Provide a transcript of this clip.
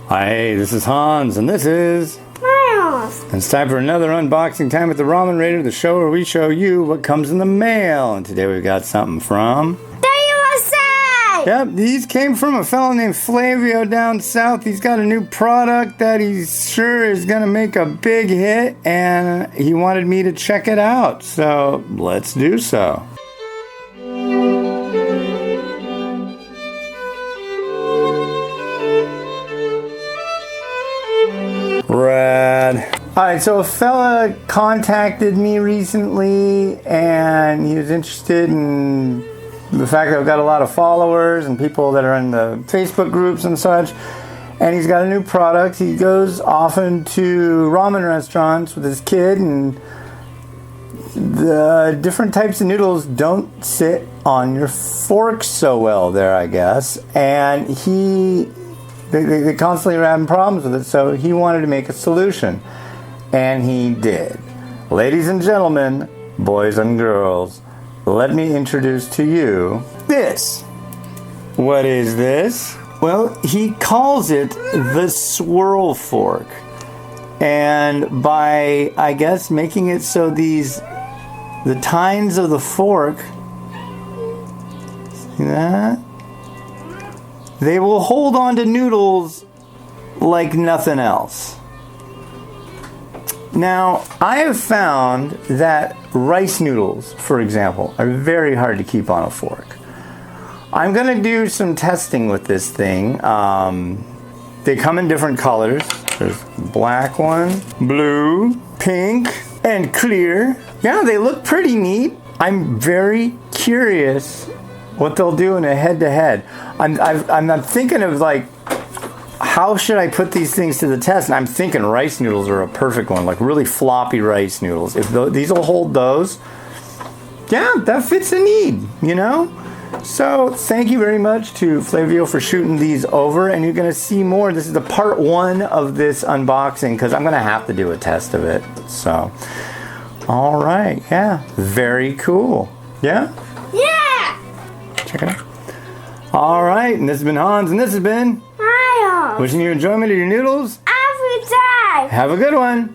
Hi, this is Hans, and this is Miles. And it's time for another unboxing time at the Ramen Raider, the show where we show you what comes in the mail. And today we've got something from The USA! Yep, these came from a fellow named Flavio down south. He's got a new product that he's sure is going to make a big hit, and he wanted me to check it out. So let's do so. Rad. Alright, so a fella contacted me recently, and he was interested in the fact that I've got a lot of followers and people that are in the Facebook groups and such. And he's got a new product. He goes often to ramen restaurants with his kid, and the different types of noodles don't sit on your fork so well there, I guess. And they constantly are having problems with it, so he wanted to make a solution. And he did. Ladies and gentlemen, boys and girls, let me introduce to you this. What is this? Well, he calls it the SwirlFork. And by, I guess, making it so the tines of the fork, see that? They will hold on to noodles like nothing else. Now, I have found that rice noodles, for example, are very hard to keep on a fork. I'm going to do some testing with this thing. They come in different colors. There's black one, blue, pink, and clear. Yeah, they look pretty neat. I'm very curious what they'll do in a head-to-head. I'm thinking of, like, how should I put these things to the test? And I'm thinking rice noodles are a perfect one, like really floppy rice noodles. If these will hold those, yeah, that fits the need, you know? So thank you very much to Flavio for shooting these over, and you're going to see more. This is the part one of this unboxing because I'm going to have to do a test of it. So, all right, yeah, very cool. Yeah? Yeah! Check it out. All right, and this has been Hans, and this has been Miles. wishing you enjoyment of your noodles. Every time. Have a good one.